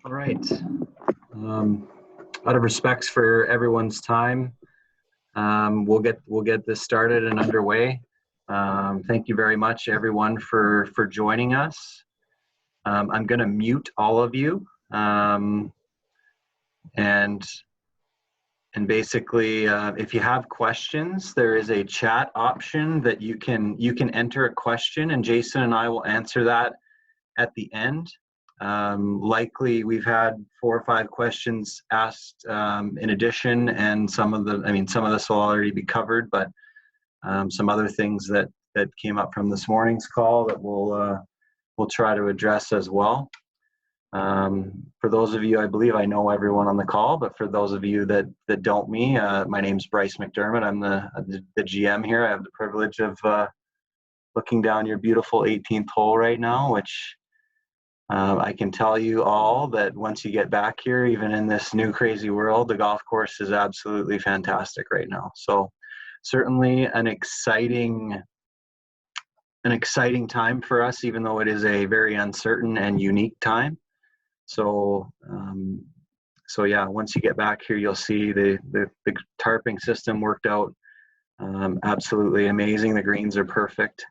All right. Out of respects for everyone's time, we'll get this started and underway. Thank you very much, everyone, for joining us. I'm going to mute all of you, and basically, if you have questions, there is a chat option that you can enter a question, and Jason and I will answer that at the end. Likely we've had 4 or 5 questions asked in addition, and some of this will already be covered, but some other things that came up from this morning's call that we'll try to address as well. For those of you, I believe I know everyone on the call, but for those of you that don't my name's Brice MacDermott. I'm the GM here. I have the privilege of looking down your beautiful 18th hole right now, which I can tell you all that once you get back here, even in this new crazy world, the golf course is absolutely fantastic right now. So certainly an exciting time for us, even though it is a very uncertain and unique time. So yeah, once you get back here, you'll see the tarping system worked out absolutely amazing. The greens are perfect,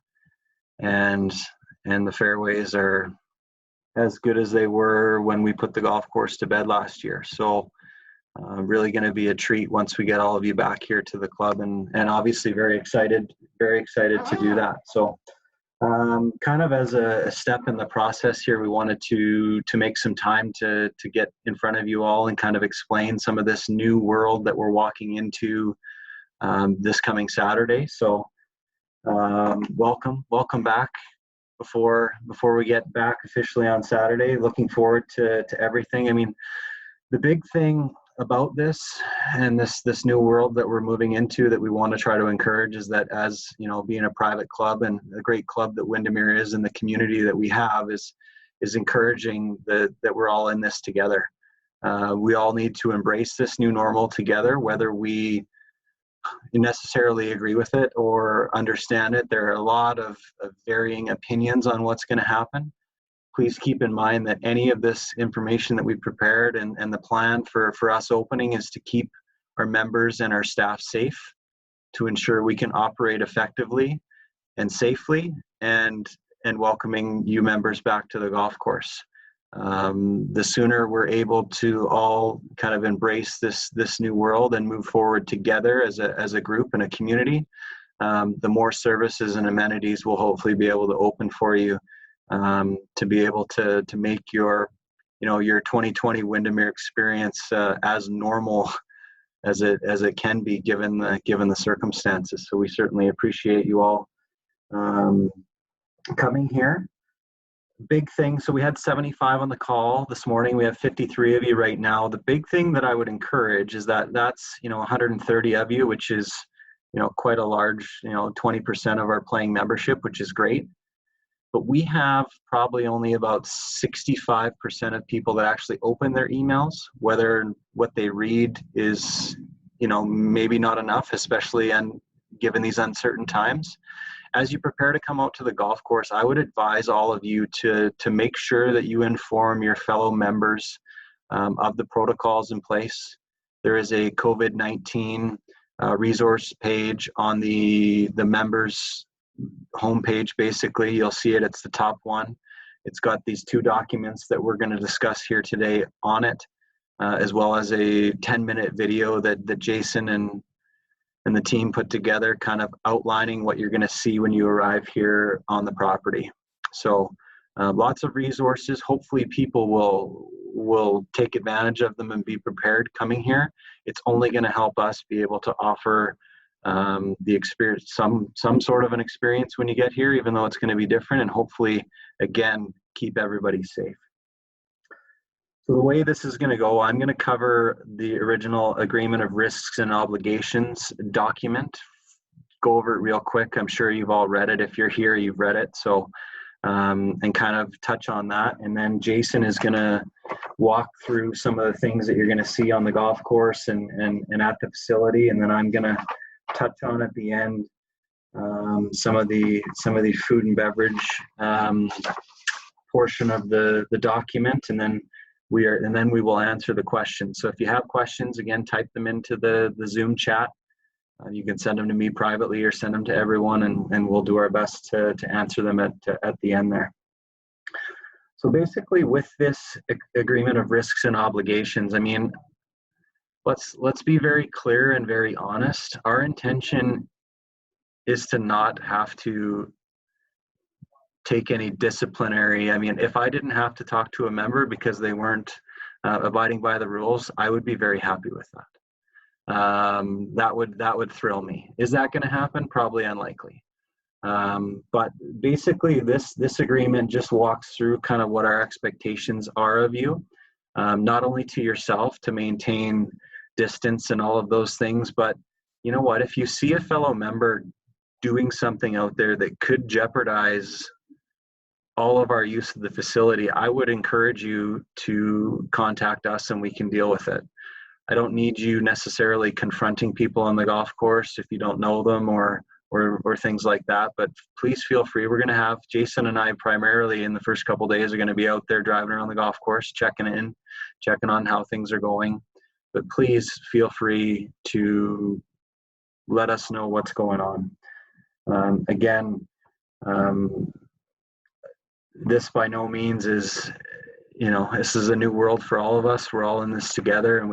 and the fairways are as good as they were when we put the golf course to bed last year. So really going to be a treat once we get all of you back here to the club, and obviously very excited to do that. So kind of as a step in the process here, we wanted to make some time to get in front of you all and kind of explain some of this new world that we're walking into this coming Saturday. So welcome back. Before we get back officially on Saturday, looking forward to everything. I mean, the big thing about this and this new world that we're moving into that we want to try to encourage is that, as you know, being a private club and a great club that Windermere is, and the community that we have is encouraging that we're all in this together. We all need to embrace this new normal together, whether we necessarily agree with it or understand it. There are a lot of varying opinions on what's going to happen. Please keep in mind that any of this information that we've prepared and the plan for us opening is to keep our members and our staff safe, to ensure we can operate effectively and safely, and welcoming you members back to the golf course. The sooner we're able to all kind of embrace this new world and move forward together as a group and a community, the more services and amenities we'll hopefully be able to open for you, to be able to make your 2020 Windermere experience as normal as it can be given the circumstances. So we certainly appreciate you all coming here. Big thing, so we had 75 on the call this morning. We have 53 of you right now. The big thing that I would encourage is that's 130 of you, which is quite a large 20% of our playing membership, which is great. But we have probably only about 65% of people that actually open their emails, whether what they read is maybe not enough, especially given these uncertain times. As you prepare to come out to the golf course, I would advise all of you to make sure that you inform your fellow members of the protocols in place. There is a COVID-19 resource page on the members' homepage. Basically, you'll see it. It's the top one. It's got these 2 documents that we're going to discuss here today on it, as well as a 10-minute video that Jason and the team put together, kind of outlining what you're going to see when you arrive here on the property. So lots of resources. Hopefully people will take advantage of them and be prepared coming here. It's only going to help us be able to offer the experience, some sort of an experience when you get here, even though it's going to be different, and hopefully again keep everybody safe. So the way this is going to go, I'm going to cover the original agreement of risks and obligations document, go over it real quick. I'm sure you've all read it. If you're here, you've read it. So, and kind of touch on that. And then Jason is going to walk through some of the things that you're going to see on the golf course and at the facility. And then I'm going to touch on at the end some of the food and beverage portion of the document. And then and then we will answer the questions. So if you have questions, again, type them into the Zoom chat. You can send them to me privately or send them to everyone, and we'll do our best to answer them at the end there. So basically, with this agreement of risks and obligations, I mean, let's be very clear and very honest. Our intention is to not have to take any disciplinary. I mean, if I didn't have to talk to a member because they weren't abiding by the rules, I would be very happy with that. That would thrill me. Is that going to happen? Probably unlikely. But basically, this agreement just walks through kind of what our expectations are of you, not only to yourself to maintain distance and all of those things, but you know what? If you see a fellow member doing something out there that could jeopardize all of our use of the facility, I would encourage you to contact us and we can deal with it. I don't need you necessarily confronting people on the golf course if you don't know them or things like that, but please feel free. We're going to have Jason and I primarily in the first couple of days are going to be out there driving around the golf course, checking on how things are going. But please feel free to let us know what's going on. This by no means is, this is a new world for all of us. We're all in this together, and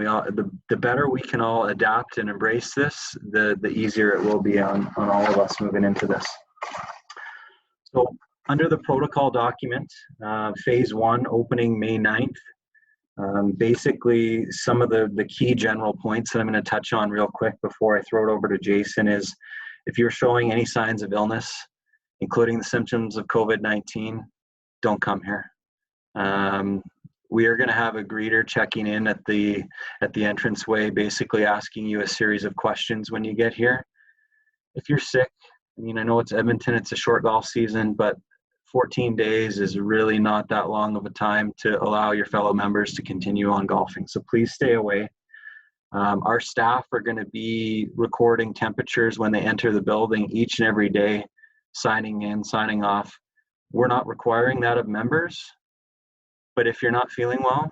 the better we can all adapt and embrace this, the easier it will be on all of us moving into this. So under the protocol document, phase 1 opening May 9th, basically some of the key general points that I'm going to touch on real quick before I throw it over to Jason is, if you're showing any signs of illness, including the symptoms of COVID-19, don't come here. We are going to have a greeter checking in at the entranceway, basically asking you a series of questions when you get here. If you're sick, I mean, I know it's Edmonton, it's a short golf season, but 14 days is really not that long of a time to allow your fellow members to continue on golfing. So please stay away. Our staff are going to be recording temperatures when they enter the building each and every day, signing in, signing off. We're not requiring that of members, but if you're not feeling well,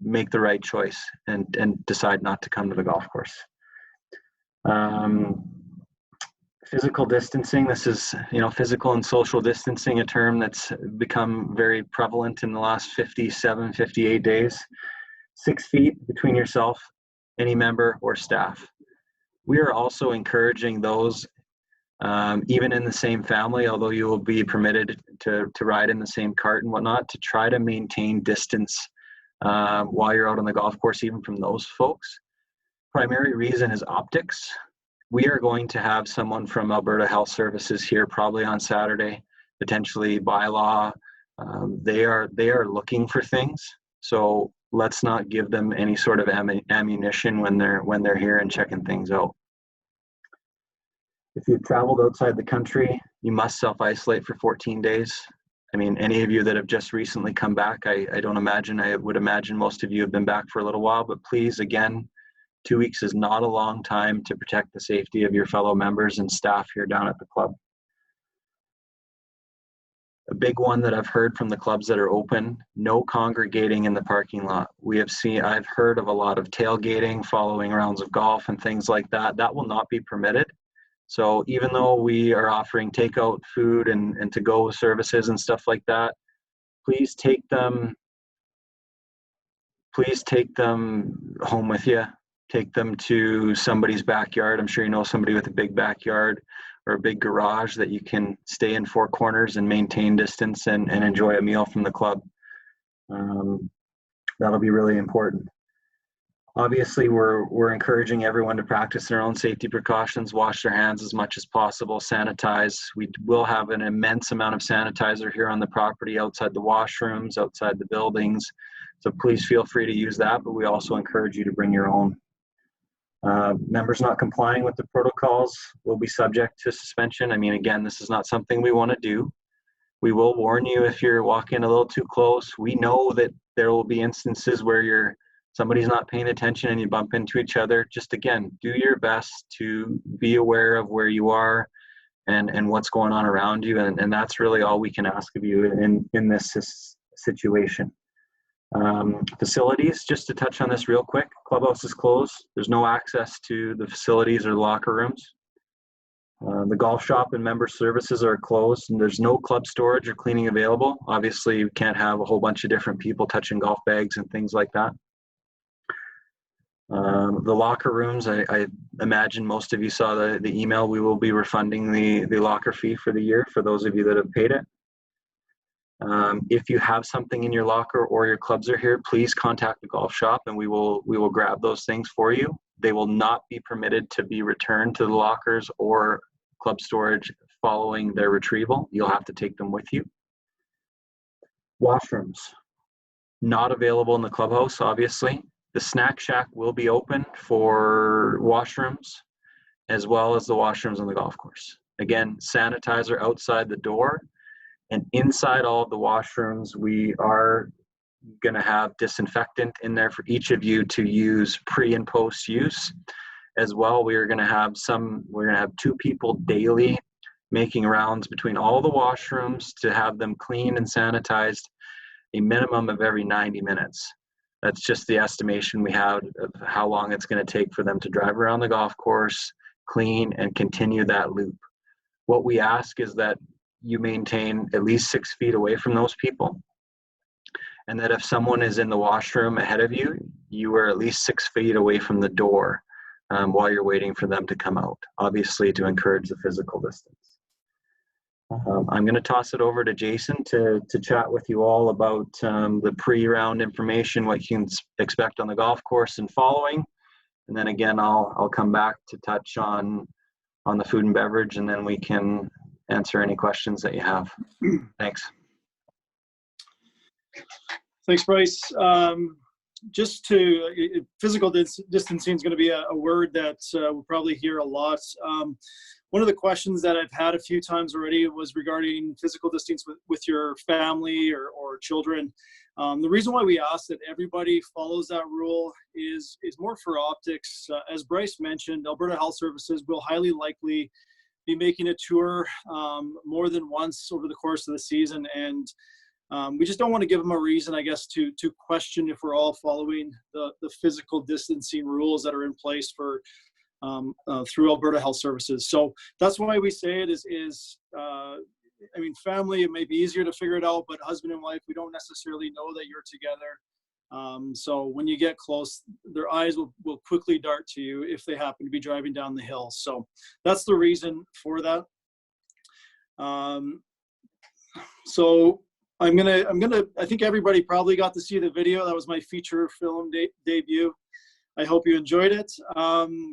make the right choice and decide not to come to the golf course. Physical distancing, this is, physical and social distancing, a term that's become very prevalent in the last 58 days. 6 feet between yourself, any member or staff. We are also encouraging those, even in the same family, although you will be permitted to ride in the same cart and whatnot, to try to maintain distance while you're out on the golf course, even from those folks. Primary reason is optics. We are going to have someone from Alberta Health Services here probably on Saturday, potentially by law. They are looking for things, so let's not give them any sort of ammunition when they're here and checking things out. If you've traveled outside the country, you must self-isolate for 14 days. I mean, any of you that have just recently come back, I would imagine most of you have been back for a little while, but please, again, 2 weeks is not a long time to protect the safety of your fellow members and staff here down at the club. A big one that I've heard from the clubs that are open, no congregating in the parking lot. I've heard of a lot of tailgating following rounds of golf and things like that. That will not be permitted. So even though we are offering takeout food and to-go services and stuff like that, please take them home with you. Take them to somebody's backyard. I'm sure you know somebody with a big backyard or a big garage that you can stay in 4 corners and maintain distance and enjoy a meal from the club. That'll be really important. Obviously, we're encouraging everyone to practice their own safety precautions, wash their hands as much as possible, sanitize. We will have an immense amount of sanitizer here on the property, outside the washrooms, outside the buildings. So please feel free to use that, but we also encourage you to bring your own. Members not complying with the protocols will be subject to suspension. I mean, again, this is not something we want to do. We will warn you if you're walking a little too close. We know that there will be instances where somebody's not paying attention and you bump into each other. Just again, do your best to be aware of where you are and what's going on around you. And that's really all we can ask of you in this situation. Facilities, just to touch on this real quick, clubhouse is closed. There's no access to the facilities or the locker rooms. The golf shop and member services are closed, and there's no club storage or cleaning available. Obviously, you can't have a whole bunch of different people touching golf bags and things like that. The locker rooms, I imagine most of you saw the email. We will be refunding the locker fee for the year for those of you that have paid it. If you have something in your locker or your clubs are here, please contact the golf shop and we will grab those things for you. They will not be permitted to be returned to the lockers or club storage following their retrieval. You'll have to take them with you. Washrooms, not available in the clubhouse, obviously. The snack shack will be open for washrooms as well as the washrooms on the golf course. Again, sanitizer outside the door, and inside all of the washrooms, we are going to have disinfectant in there for each of you to use pre and post use. As well, we're going to have 2 people daily making rounds between all the washrooms to have them clean and sanitized a minimum of every 90 minutes. That's just the estimation we have of how long it's going to take for them to drive around the golf course, clean, and continue that loop. What we ask is that you maintain at least 6 feet away from those people, and that if someone is in the washroom ahead of you, you are at least 6 feet away from the door while you're waiting for them to come out, obviously to encourage the physical distance. I'm going to toss it over to Jason to chat with you all about the pre-round information, what you can expect on the golf course and following. And then again, I'll come back to touch on the food and beverage, and then we can answer any questions that you have. Thanks. Thanks, Brice. Physical distancing is going to be a word that we'll probably hear a lot. One of the questions that I've had a few times already was regarding physical distance with your family or children. The reason why we ask that everybody follows that rule is more for optics. As Brice mentioned, Alberta Health Services will highly likely be making a tour more than once over the course of the season, and we just don't want to give them a reason, I guess, to question if we're all following the physical distancing rules that are in place for through Alberta Health Services. So that's why we say it is I mean, family, it may be easier to figure it out, but husband and wife, we don't necessarily know that you're together. So when you get close, their eyes will quickly dart to you if they happen to be driving down the hill. So that's the reason for that. So I think everybody probably got to see the video. That was my feature film debut. I hope you enjoyed it.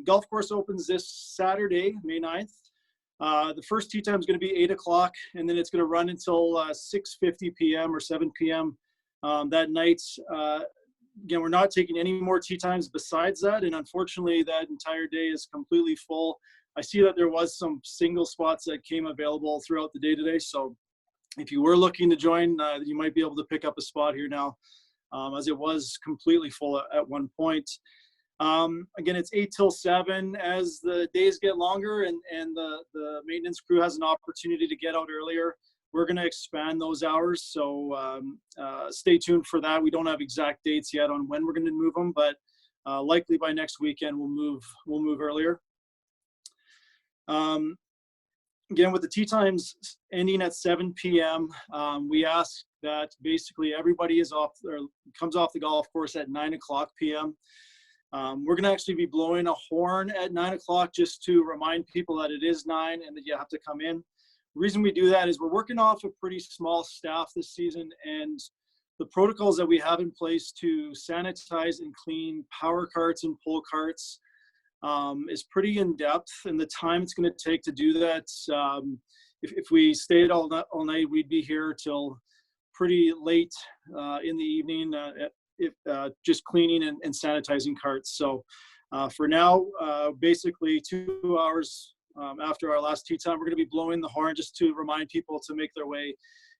Golf course opens this Saturday, May 9th. The first tee time is going to be 8 o'clock, and then it's going to run until 6:50 p.m. or 7 p.m. That night. Again, we're not taking any more tee times besides that, and unfortunately, that entire day is completely full. I see that there was some single spots that came available throughout the day today, so if you were looking to join, you might be able to pick up a spot here now, as it was completely full at one point. Again, it's 8 till 7. As the days get longer and the maintenance crew has an opportunity to get out earlier, we're going to expand those hours. So stay tuned for that. We don't have exact dates yet on when we're going to move them, but likely by next weekend we'll move earlier. Again, with the tee times ending at 7 p.m., we ask that basically everybody comes off the golf course at 9 o'clock p.m. We're going to actually be blowing a horn at 9 o'clock just to remind people that it is 9 and that you have to come in. The reason we do that is we're working off a pretty small staff this season, and the protocols that we have in place to sanitize and clean power carts and pull carts is pretty in depth, and the time it's going to take to do that, if we stayed all night, we'd be here till pretty late in the evening, just cleaning and sanitizing carts. So for now, basically 2 hours after our last tee time, we're going to be blowing the horn just to remind people to make their way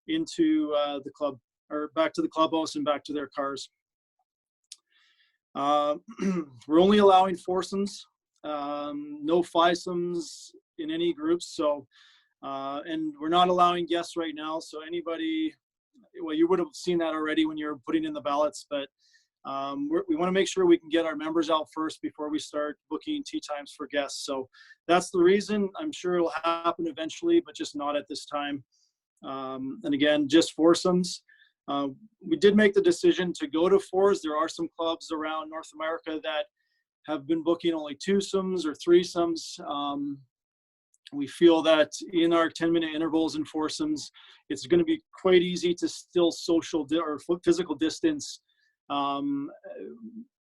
into the club, or back to the clubhouse and back to their cars. We're only allowing foursomes, no fivesomes in any groups. So, and we're not allowing guests right now. So anybody well, you would have seen that already when you're putting in the ballots, but we want to make sure we can get our members out first before we start booking tee times for guests. So that's the reason. I'm sure it'll happen eventually, but just not at this time. And again, just foursomes. We did make the decision to go to fours. There are some clubs around North America that have been booking only twosomes or threesomes. We feel that in our 10-minute intervals and foursomes, it's going to be quite easy to still social or physical distance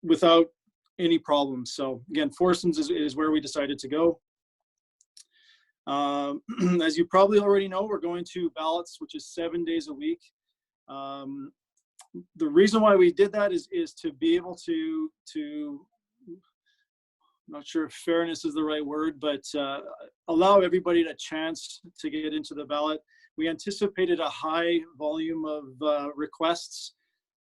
without any problems. So again, foursomes is where we decided to go. As you probably already know, we're going to ballots, which is 7 days a week. The reason why we did that is to be able to I'm not sure if fairness is the right word, but allow everybody a chance to get into the ballot. We anticipated a high volume of requests,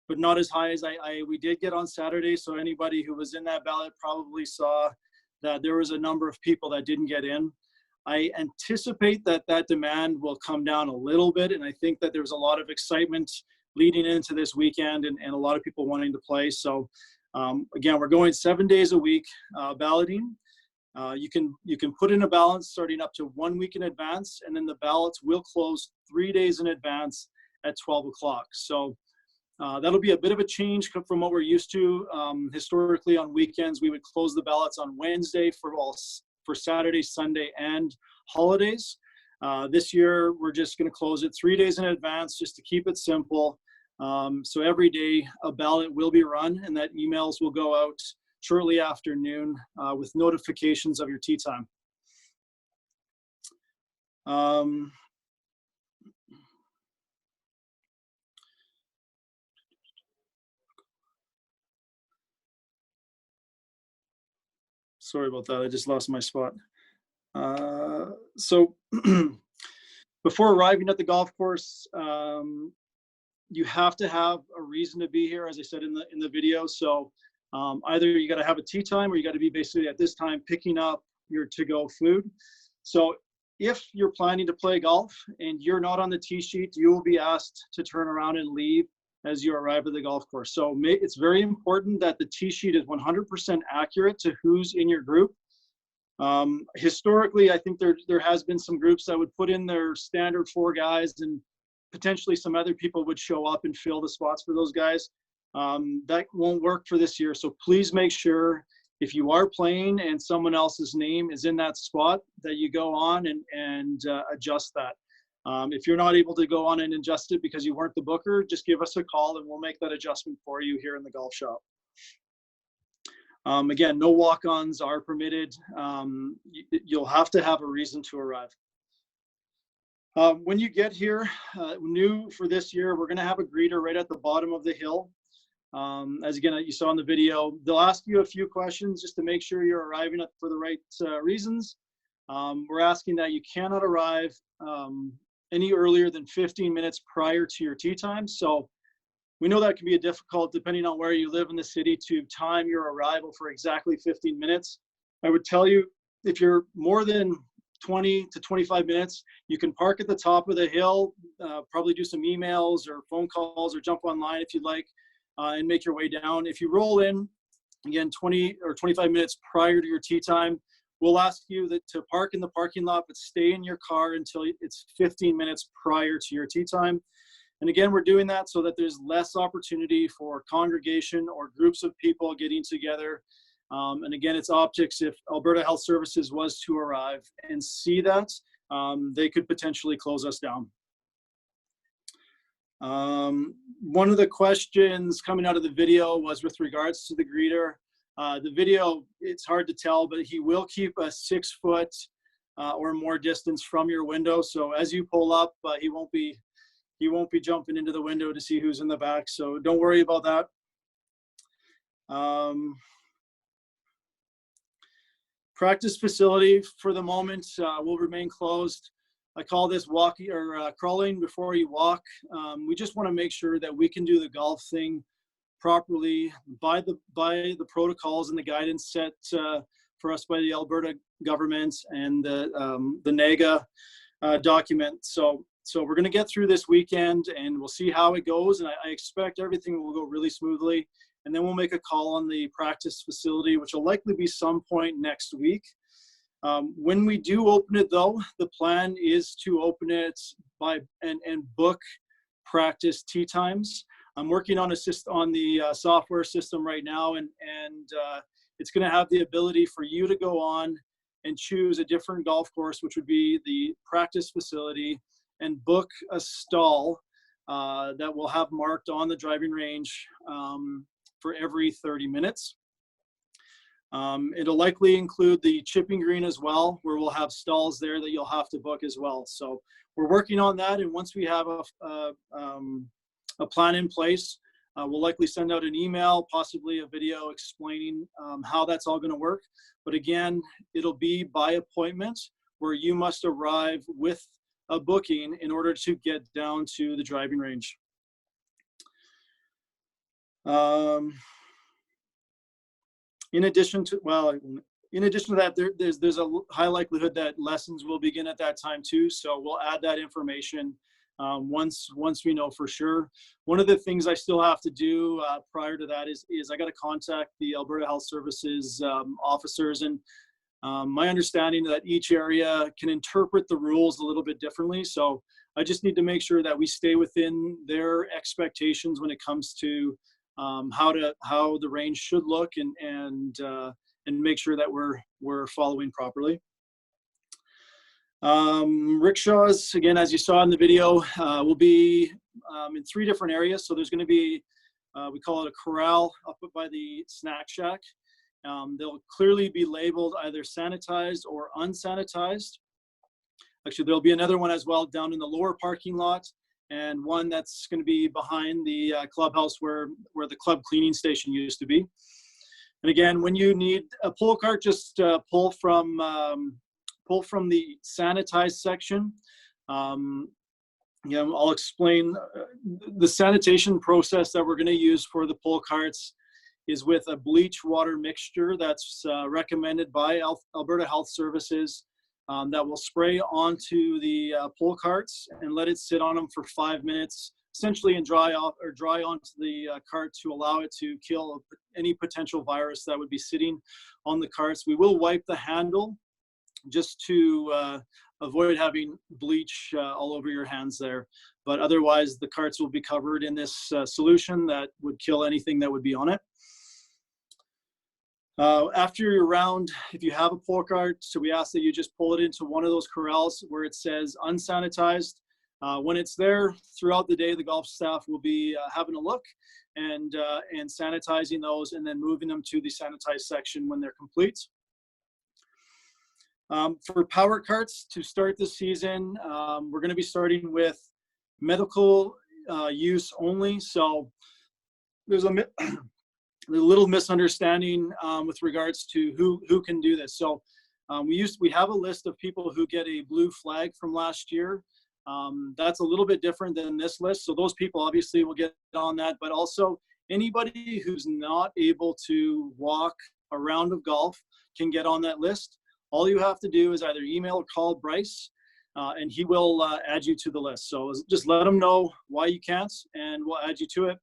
but not as high as we did get on Saturday. So anybody who was in that ballot probably saw that there was a number of people that didn't get in. I anticipate that demand will come down a little bit, and I think that there's a lot of excitement leading into this weekend and a lot of people wanting to play. So again, we're going 7 days a week balloting. You can put in a ballot starting up to 1 week in advance, and then the ballots will close 3 days in advance at 12 o'clock. So that'll be a bit of a change from what we're used to. Historically, on weekends, we would close the ballots on Wednesday for Saturday, Sunday, and holidays. This year, we're just going to close it 3 days in advance just to keep it simple. So every day a ballot will be run, and that emails will go out shortly after noon with notifications of your tee time. Sorry about that. I just lost my spot. So before arriving at the golf course, you have to have a reason to be here, as I said in the video. So either you got to have a tee time, or you got to be basically at this time picking up your to-go food. So if you're planning to play golf and you're not on the tee sheet, you will be asked to turn around and leave as you arrive at the golf course. So it's very important that the tee sheet is 100% accurate to who's in your group. Historically, I think there has been some groups that would put in their standard 4 guys, and potentially some other people would show up and fill the spots for those guys. That won't work for this year. So please make sure if you are playing and someone else's name is in that spot, that you go on and adjust that. If you're not able to go on and adjust it because you weren't the booker, just give us a call and we'll make that adjustment for you here in the golf shop. Again, no walk-ons are permitted. You'll have to have a reason to arrive. When you get here, new for this year, we're going to have a greeter right at the bottom of the hill. As again, you saw in the video, they'll ask you a few questions just to make sure you're arriving for the right reasons. We're asking that you cannot arrive any earlier than 15 minutes prior to your tee time. So we know that can be difficult depending on where you live in the city to time your arrival for exactly 15 minutes. I would tell you, if you're more than 20 to 25 minutes, you can park at the top of the hill, probably do some emails or phone calls or jump online if you'd like, and make your way down. If you roll in, again, 20 or 25 minutes prior to your tee time, we'll ask you to park in the parking lot, but stay in your car until it's 15 minutes prior to your tee time. And again, we're doing that so that there's less opportunity for congregation or groups of people getting together. And again, it's optics. If Alberta Health Services was to arrive and see that, they could potentially close us down. One of the questions coming out of the video was with regards to the greeter. The video, it's hard to tell, but he will keep a 6 foot or more distance from your window. So as you pull up, he won't be jumping into the window to see who's in the back. So don't worry about that. Practice facility for the moment will remain closed. I call this walking or crawling before you walk. We just want to make sure that we can do the golf thing properly by the protocols and the guidance set for us by the Alberta government and the NAGA document. So So we're going to get through this weekend and we'll see how it goes. And I expect everything will go really smoothly. And then we'll make a call on the practice facility, which will likely be some point next week. When we do open it, though, the plan is to open it and book practice tee times. I'm working on the software system right now, and it's going to have the ability for you to go on and choose a different golf course, which would be the practice facility, and book a stall that we'll have marked on the driving range for every 30 minutes. It'll likely include the chipping green as well, where we'll have stalls there that you'll have to book as well. So we're working on that, and once we have a plan in place, we'll likely send out an email, possibly a video explaining how that's all going to work. But again, it'll be by appointment, where you must arrive with a booking in order to get down to the driving range. In addition to that, there's a high likelihood that lessons will begin at that time too. So we'll add that information once we know for sure. One of the things I still have to do prior to that is I got to contact the Alberta Health Services officers, and my understanding that each area can interpret the rules a little bit differently. So I just need to make sure that we stay within their expectations when it comes to how the range should look, and make sure that we're following properly. Rickshaws, again, as you saw in the video, will be in 3 different areas. So there's going to be, we call it a corral up by the snack shack. They'll clearly be labeled either sanitized or unsanitized. Actually, there'll be another one as well down in the lower parking lot, and one that's going to be behind the clubhouse where the club cleaning station used to be. And again, when you need a pull cart, just pull from the sanitized section. I'll explain the sanitation process that we're going to use for the pull carts is with a bleach water mixture that's recommended by Alberta Health Services. That will spray onto the pull carts and let it sit on them for 5 minutes, essentially, and dry onto the cart to allow it to kill any potential virus that would be sitting on the carts. We will wipe the handle just to avoid having bleach all over your hands there. But otherwise, the carts will be covered in this solution that would kill anything that would be on it. After your round, if you have a pull cart, so we ask that you just pull it into one of those corrals where it says unsanitized. When it's there throughout the day, the golf staff will be having a look and sanitizing those, and then moving them to the sanitized section when they're complete. For power carts to start the season, we're going to be starting with medical use only. So there's a little misunderstanding with regards to who can do this. So we have a list of people who get a blue flag from last year. That's a little bit different than this list. So those people obviously will get on that, but also anybody who's not able to walk a round of golf can get on that list. All you have to do is either email or call Brice, and he will add you to the list. So just let him know why you can't, and we'll add you to it.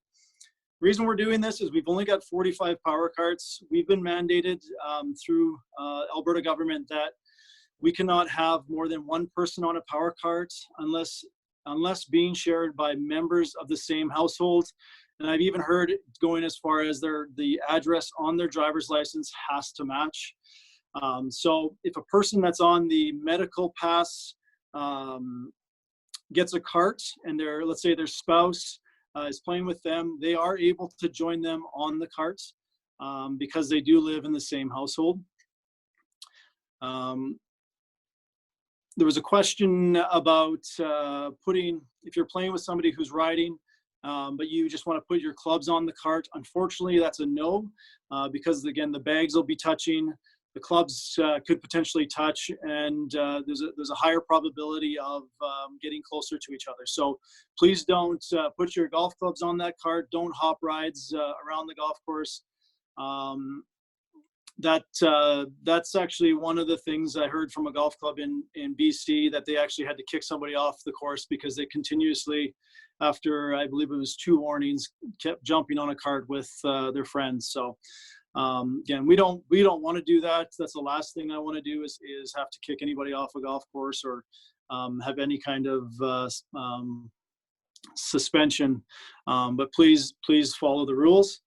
The reason we're doing this is we've only got 45 power carts. We've been mandated through Alberta government that we cannot have more than one person on a power cart unless being shared by members of the same household. And I've even heard it going as far as the address on their driver's license has to match. So if a person that's on the medical pass gets a cart, and let's say their spouse is playing with them, they are able to join them on the cart because they do live in the same household. There was a question about if you're playing with somebody who's riding, but you just want to put your clubs on the cart. Unfortunately, that's a no, because again, the bags will be touching, the clubs could potentially touch, and there's a higher probability of getting closer to each other. So please don't put your golf clubs on that cart. Don't hop rides around the golf course. that's actually one of the things I heard from a golf club in BC, that they actually had to kick somebody off the course because they continuously, after I believe it was 2 warnings, kept jumping on a cart with their friends. So again, we don't want to do that. That's the last thing I want to do is have to kick anybody off a golf course or have any kind of suspension. But please follow the rules.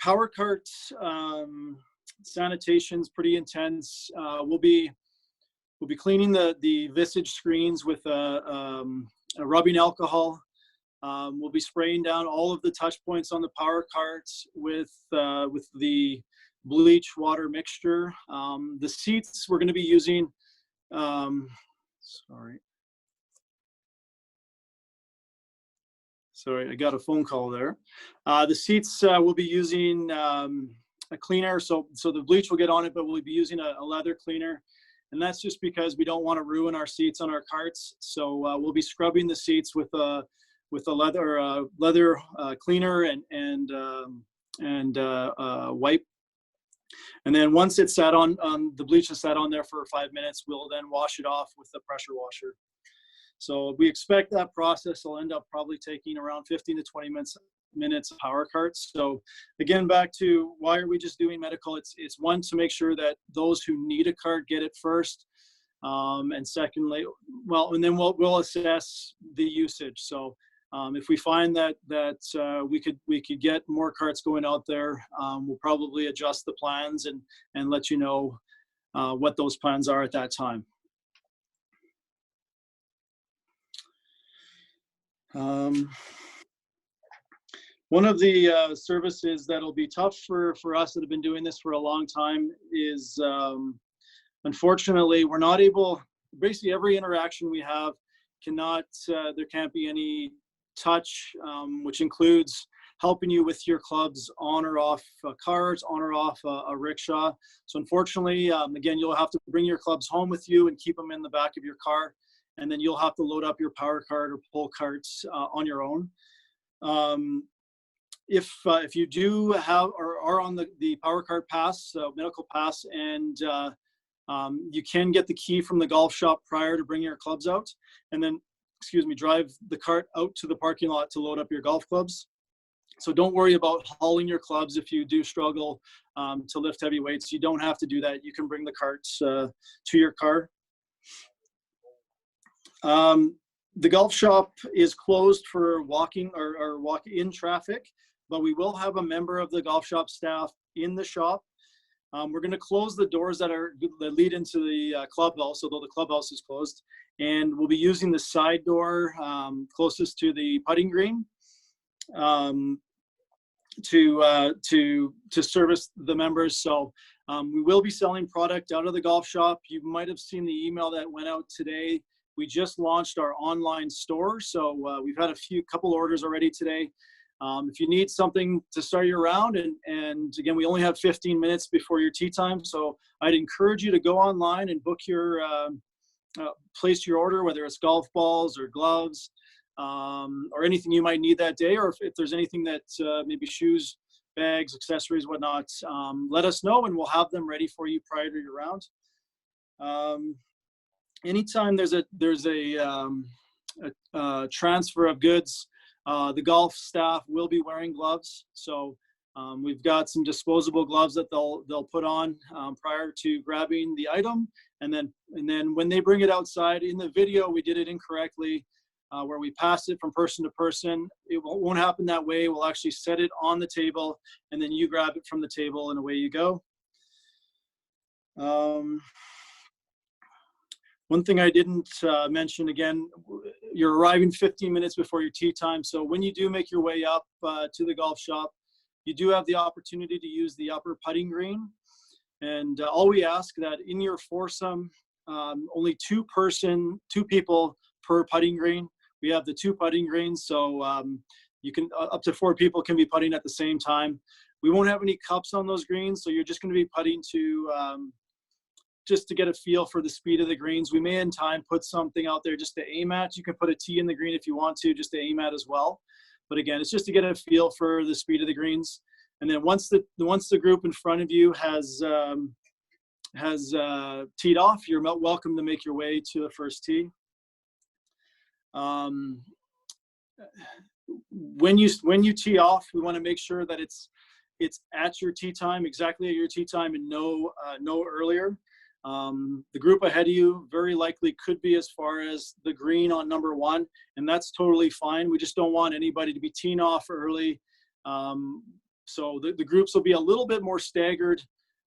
Power carts, sanitation's pretty intense. We'll be cleaning the visage screens with a rubbing alcohol. We'll be spraying down all of the touch points on the power carts with the bleach water mixture. The seats we're going to be using. Sorry, I got a phone call there. The seats we'll be using a cleaner, so the bleach will get on it, but we'll be using a leather cleaner, and that's just because we don't want to ruin our seats on our carts. So we'll be scrubbing the seats with a leather cleaner and wipe. And then once it's sat on, the bleach is sat on there for 5 minutes, we'll then wash it off with the pressure washer. So we expect that process will end up probably taking around 15 to 20 minutes of power carts. So again, back to why are we just doing medical? It's one, to make sure that those who need a cart get it first. And secondly, and then we'll assess the usage. So if we find that we could get more carts going out there, we'll probably adjust the plans and let you know what those plans are at that time. One of the services that'll be tough for us that have been doing this for a long time is, unfortunately, we're not able, basically every interaction we have there can't be any touch, which includes helping you with your clubs on or off cars, on or off a rickshaw. So unfortunately, again, you'll have to bring your clubs home with you and keep them in the back of your car. And then you'll have to load up your power cart or pull carts on your own. If you do have or are on the power cart pass, medical pass, and you can get the key from the golf shop prior to bringing your clubs out, and then, drive the cart out to the parking lot to load up your golf clubs. So don't worry about hauling your clubs if you do struggle to lift heavy weights. You don't have to do that. You can bring the carts to your car. The golf shop is closed for walking or walk-in traffic, but we will have a member of the golf shop staff in the shop. We're going to close the doors that lead into the clubhouse, although the clubhouse is closed, and we'll be using the side door closest to the putting green to service the members. So we will be selling product out of the golf shop. You might have seen the email that went out today. We just launched our online store, so we've had a couple orders already today. If you need something to start your round, and again, we only have 15 minutes before your tee time, so I'd encourage you to go online and book your, place your order, whether it's golf balls or gloves, or anything you might need that day, or if there's anything that maybe shoes, bags, accessories, whatnot, let us know and we'll have them ready for you prior to your round. Anytime there's a transfer of goods, the golf staff will be wearing gloves. So we've got some disposable gloves that they'll put on prior to grabbing the item, and then when they bring it outside. In the video, we did it incorrectly, where we passed it from person to person. It won't happen that way. We'll actually set it on the table, and then you grab it from the table, and away you go. One thing I didn't mention, again, you're arriving 15 minutes before your tee time. So when you do make your way up to the golf shop, you do have the opportunity to use the upper putting green. And all we ask that in your foursome, only two people per putting green. We have the 2 putting greens, so you can up to 4 people can be putting at the same time. We won't have any cups on those greens, so you're just going to be putting to just to get a feel for the speed of the greens. We may in time put something out there just to aim at. You can put a tee in the green if you want to, just to aim at as well. But again, it's just to get a feel for the speed of the greens. And then once the group in front of you has teed off, you're welcome to make your way to the first tee. When you tee off, we want to make sure that it's at your tee time, exactly at your tee time, and no earlier. The group ahead of you very likely could be as far as the green on number 1, and that's totally fine. We just don't want anybody to be teeing off early. So the groups will be a little bit more staggered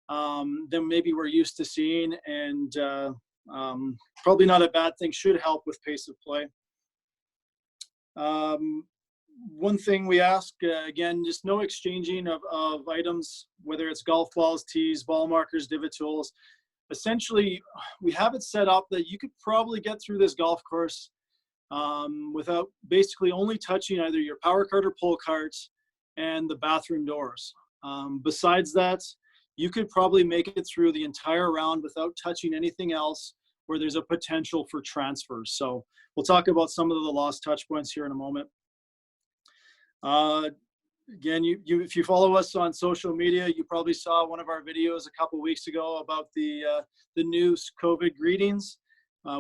than maybe we're used to seeing, and probably not a bad thing. Should help with pace of play. One thing we ask, again, just no exchanging of items, whether it's golf balls, tees, ball markers, divot tools. Essentially, we have it set up that you could probably get through this golf course without basically only touching either your power cart or pull carts and the bathroom doors. Besides that, you could probably make it through the entire round without touching anything else where there's a potential for transfers. So we'll talk about some of the lost touch points here in a moment. Again, if you follow us on social media, you probably saw one of our videos a couple weeks ago about the new COVID greetings.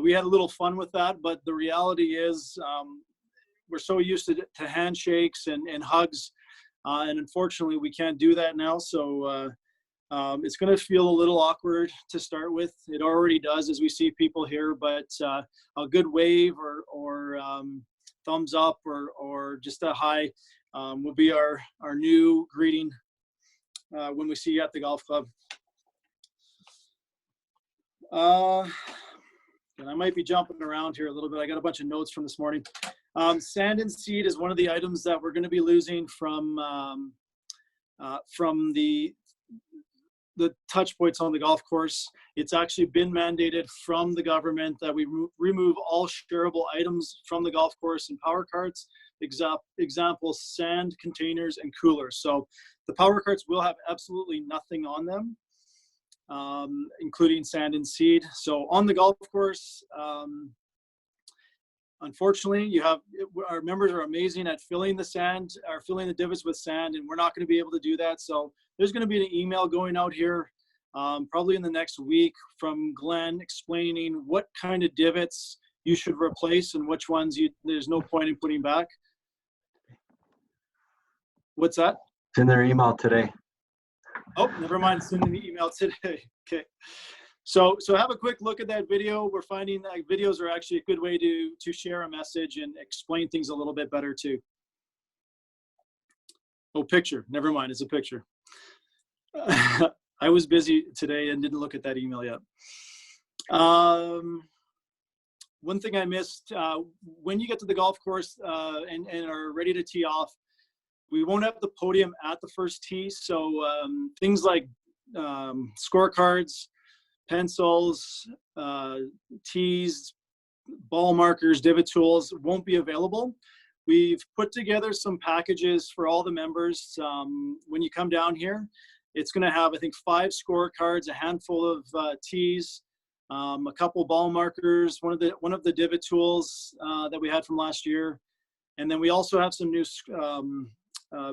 We had a little fun with that, but the reality is we're so used to handshakes and hugs, and unfortunately we can't do that now. So it's going to feel a little awkward to start with. It already does as we see people here, but a good wave or thumbs up or just a hi will be our new greeting when we see you at the golf club. And I might be jumping around here a little bit. I got a bunch of notes from this morning. Sand and seed is one of the items that we're going to be losing from the touch points on the golf course. It's actually been mandated from the government that we remove all shareable items from the golf course and power carts. Example, sand containers and coolers. So the power carts will have absolutely nothing on them, including sand and seed. So on the golf course, unfortunately, our members are amazing at filling the divots with sand, and we're not going to be able to do that. So there's going to be an email going out here probably in the next week from Glenn explaining what kind of divots you should replace and which ones there's no point in putting back. What's that? It's in their email today. Oh, never mind. It's in the email today. Okay. So have a quick look at that video. We're finding that videos are actually a good way to share a message and explain things a little bit better too. Oh, picture. Never mind. It's a picture. I was busy today and didn't look at that email yet. One thing I missed, when you get to the golf course and are ready to tee off, we won't have the podium at the first tee. So things like scorecards, pencils, tees, ball markers, divot tools won't be available. We've put together some packages for all the members. When you come down here, it's going to have, I think, 5 scorecards, a handful of tees, a couple ball markers, one of the divot tools that we had from last year, and then we also have some new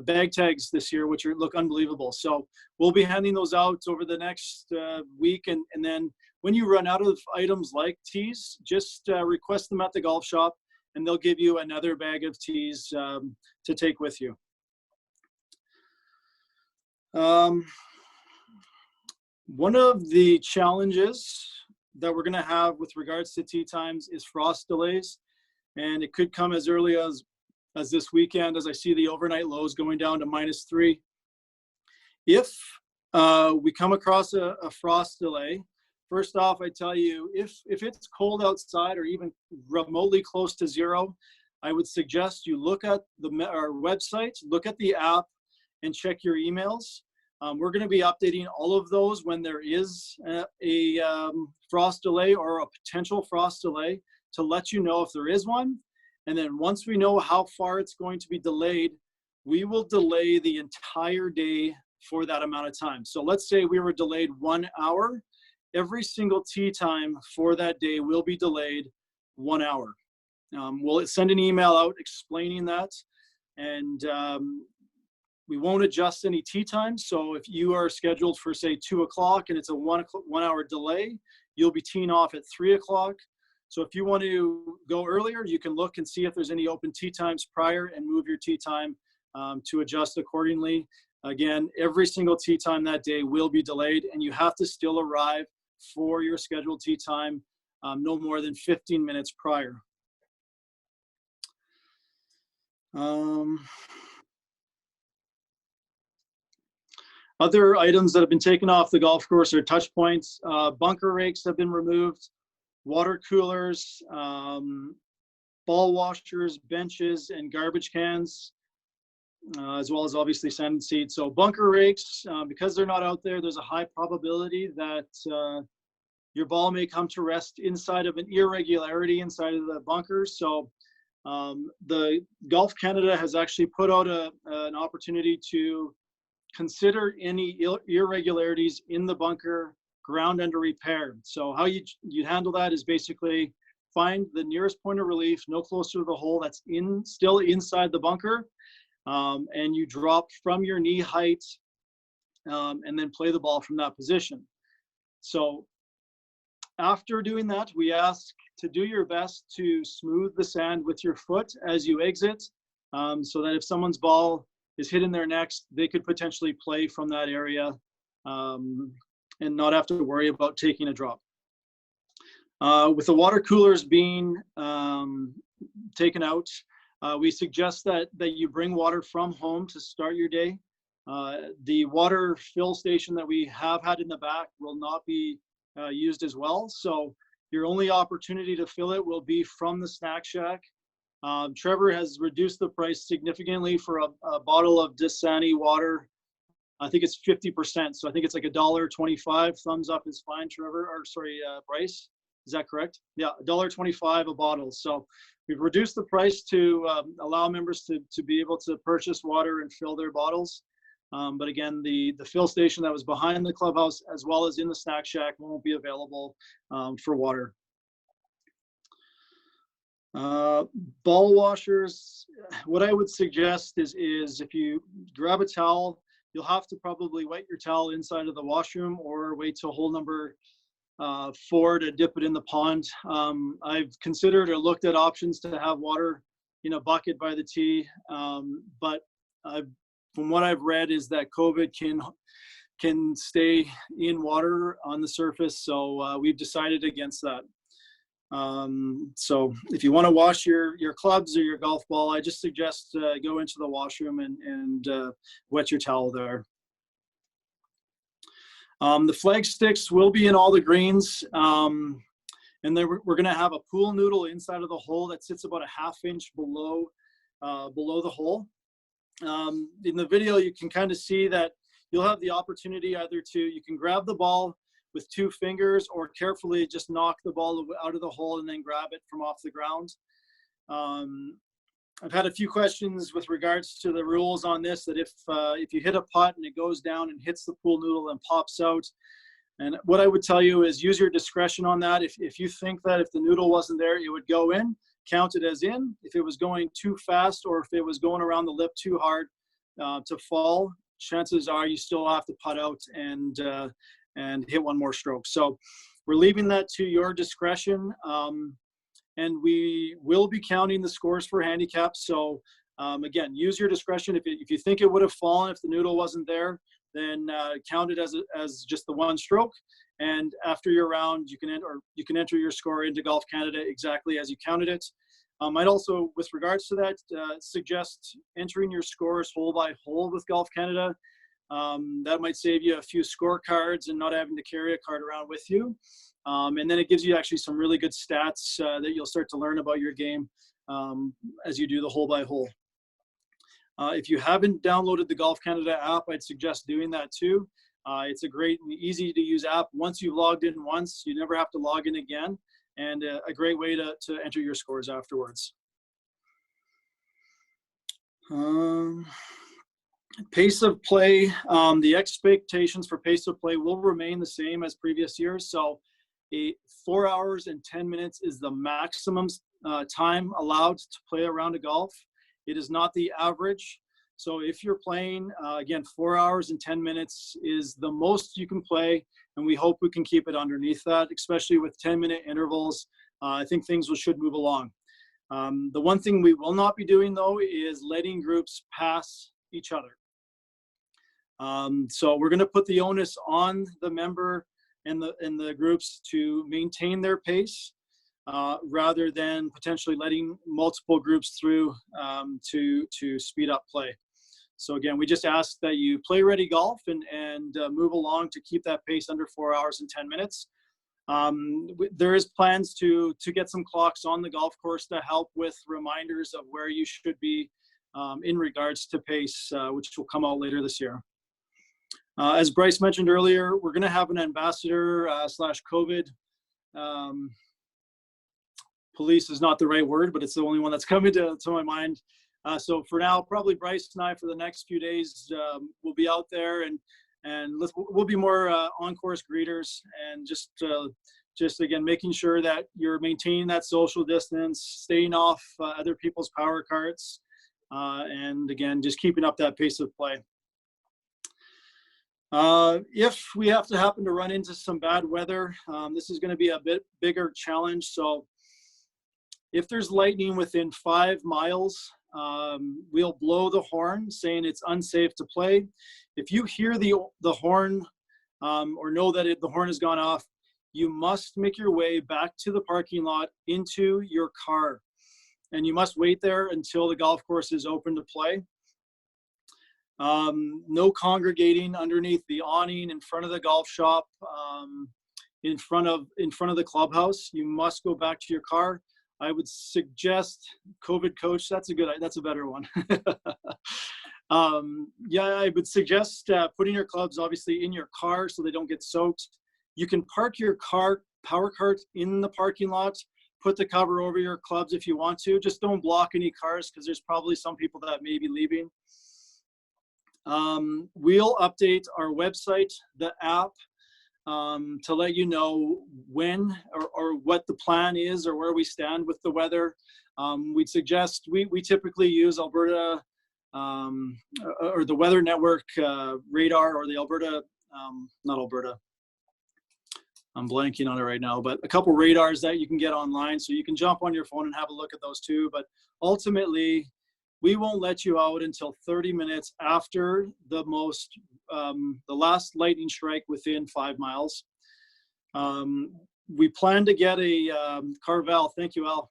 bag tags this year, which look unbelievable. So we'll be handing those out over the next week, and then when you run out of items like tees, just request them at the golf shop, and they'll give you another bag of tees to take with you. One of the challenges that we're going to have with regards to tee times is frost delays, and it could come as early as this weekend, as I see the overnight lows going down to -3. If we come across a frost delay, first off, I tell you, if it's cold outside or even remotely close to 0, I would suggest you look at our website, look at the app, and check your emails. We're going to be updating all of those when there is a frost delay or a potential frost delay to let you know if there is one. And then once we know how far it's going to be delayed, we will delay the entire day for that amount of time. So let's say we were delayed 1 hour. Every single tee time for that day will be delayed 1 hour. We'll send an email out explaining that. And we won't adjust any tee times. So if you are scheduled for say 2 o'clock and it's a 1 hour delay, you'll be teeing off at 3 o'clock. So if you want to go earlier, you can look and see if there's any open tee times prior and move your tee time to adjust accordingly. Again, every single tee time that day will be delayed, and you have to still arrive for your scheduled tee time no more than 15 minutes prior. Other items that have been taken off the golf course are touch points. Bunker rakes have been removed, water coolers, ball washers, benches, and garbage cans, as well as obviously sand seeds. So bunker rakes, because they're not out there, there's a high probability that your ball may come to rest inside of an irregularity inside of the bunkers. So the Golf Canada has actually put out an opportunity to consider any irregularities in the bunker ground under repair. So how you handle that is basically find the nearest point of relief, no closer to the hole, that's still inside the bunker, and you drop from your knee height and then play the ball from that position. So after doing that, we ask to do your best to smooth the sand with your foot as you exit, so that if someone's ball is hitting their necks, they could potentially play from that area and not have to worry about taking a drop. With the water coolers being taken out, we suggest that you bring water from home to start your day. The water fill station that we have had in the back will not be used as well. So your only opportunity to fill it will be from the snack shack. Trevor has reduced the price significantly for a bottle of Dasani water. I think it's 50%. So I think it's like $1.25. Thumbs up is fine, Trevor, or sorry, Brice. Is that correct? Yeah, $1.25 a bottle. So we've reduced the price to allow members to be able to purchase water and fill their bottles. But again, the fill station that was behind the clubhouse as well as in the snack shack won't be available for water. Ball washers, what I would suggest is if you grab a towel, you'll have to probably wet your towel inside of the washroom or wait till hole number 4 to dip it in the pond. I've considered or looked at options to have water in a bucket by the tee, but from what I've read is that COVID can stay in water on the surface, so we've decided against that. So if you want to wash your clubs or your golf ball, I just suggest go into the washroom and wet your towel there. The flag sticks will be in all the greens, and then we're going to have a pool noodle inside of the hole that sits about a ½ inch below the hole. In the video, you can kind of see that you'll have the opportunity you can grab the ball with 2 fingers or carefully just knock the ball out of the hole and then grab it from off the ground. I've had a few questions with regards to the rules on this, that if you hit a putt and it goes down and hits the pool noodle and pops out. And what I would tell you is use your discretion on that. If you think that if the noodle wasn't there, it would go in, count it as in. If it was going too fast or if it was going around the lip too hard to fall, chances are you still have to putt out and hit one more stroke. So we're leaving that to your discretion. And we will be counting the scores for handicaps. So again, use your discretion. If you think it would have fallen if the noodle wasn't there, then count it as just the 1 stroke. And after your round, you can enter your score into Golf Canada exactly as you counted it. I'd also, with regards to that, suggest entering your scores hole by hole with Golf Canada. That might save you a few scorecards and not having to carry a card around with you. And then it gives you actually some really good stats that you'll start to learn about your game as you do the hole by hole. If you haven't downloaded the Golf Canada app, I'd suggest doing that too. It's a great and easy to use app. Once you've logged in once, you never have to log in again, and a great way to enter your scores afterwards. Pace of play, the expectations for pace of play will remain the same as previous years. So 4 hours and 10 minutes is the maximum time allowed to play a round of golf. It is not the average. So if you're playing, again, 4 hours and 10 minutes is the most you can play, and we hope we can keep it underneath that, especially with 10-minute intervals. I think things should move along. The one thing we will not be doing, though, is letting groups pass each other. So we're going to put the onus on the member and the groups to maintain their pace, rather than potentially letting multiple groups through to speed up play. So again, we just ask that you play ready golf and move along to keep that pace under 4 hours and 10 minutes. There is plans to get some clocks on the golf course to help with reminders of where you should be in regards to pace, which will come out later this year. As Brice mentioned earlier, we're going to have an ambassador slash COVID. Police is not the right word, but it's the only one that's coming to my mind. So for now, probably Brice and I, for the next few days, we'll be out there and we'll be more on-course greeters, and just again making sure that you're maintaining that social distance, staying off other people's power carts, and again just keeping up that pace of play. If we have to happen to run into some bad weather, this is going to be a bit bigger challenge. So if there's lightning within 5 miles, we'll blow the horn saying it's unsafe to play. If you hear the horn or know that the horn has gone off, you must make your way back to the parking lot into your car, and you must wait there until the golf course is open to play. No congregating underneath the awning in front of the golf shop, in front of the clubhouse. You must go back to your car. I would suggest COVID coach. That's a better one. Yeah, I would suggest putting your clubs obviously in your car so they don't get soaked. You can park your power cart in the parking lot. Put the cover over your clubs if you want to. Just don't block any cars, because there's probably some people that may be leaving. We'll update our website, the app, to let you know when or what the plan is or where we stand with the weather. We'd suggest we typically use Alberta or the Weather Network radar, or the Alberta, not Alberta. I'm blanking on it right now, but a couple radars that you can get online, so you can jump on your phone and have a look at those too. But ultimately, we won't let you out until 30 minutes after the last lightning strike within 5 miles. We plan to get a Carvel, thank you, Al,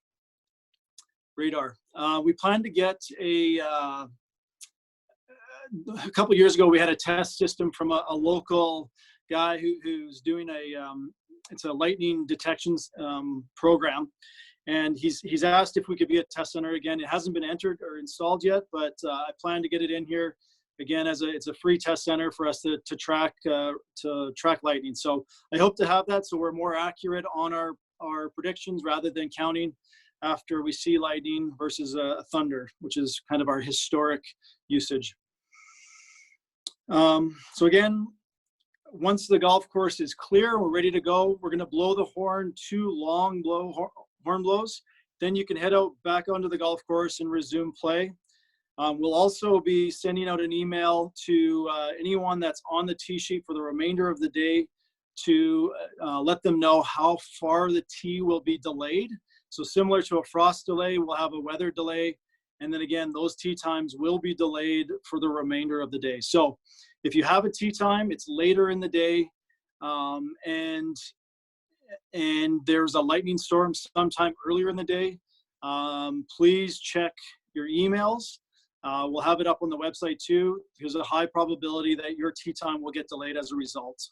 radar. We plan to get a couple years ago, we had a test system from a local guy who's doing it's a lightning detection program. And he's asked if we could be a test center again. It hasn't been entered or installed yet, but I plan to get it in here again it's a free test center for us to track lightning. So I hope to have that, so we're more accurate on our predictions rather than counting after we see lightning versus a thunder, which is kind of our historic usage. So again, once the golf course is clear, we're ready to go. We're going to blow the horn, 2 long horn blows. Then you can head out back onto the golf course and resume play. We'll also be sending out an email to anyone that's on the tee sheet for the remainder of the day to let them know how far the tee will be delayed. So similar to a frost delay, we'll have a weather delay. And then again, those tee times will be delayed for the remainder of the day. So if you have a tee time, it's later in the day, and there's a lightning storm sometime earlier in the day, please check your emails. We'll have it up on the website too. There's a high probability that your tee time will get delayed as a result.